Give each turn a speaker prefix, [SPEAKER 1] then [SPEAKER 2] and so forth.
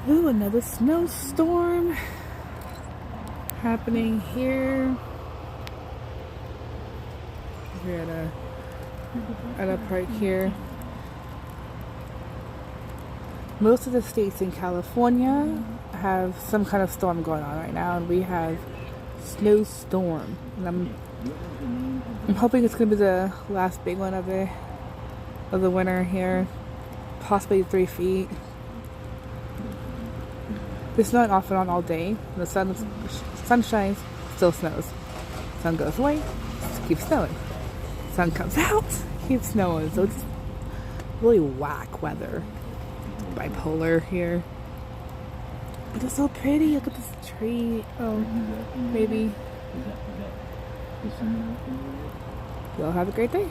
[SPEAKER 1] Ooh, another snowstorm happening here. We're at a park here. Most of the states in California have some kind of storm going on right now, and we have snowstorm. And I'm hoping it's gonna be the last big one of the winter here, possibly 3 feet. It's not off and on all day. The sun shines, still snows. Sun goes away, keeps snowing. Sun comes out, keeps snowing. So it's really whack weather. Bipolar here. But it's so pretty. Look at this tree. Oh, maybe. Y'all have a great day.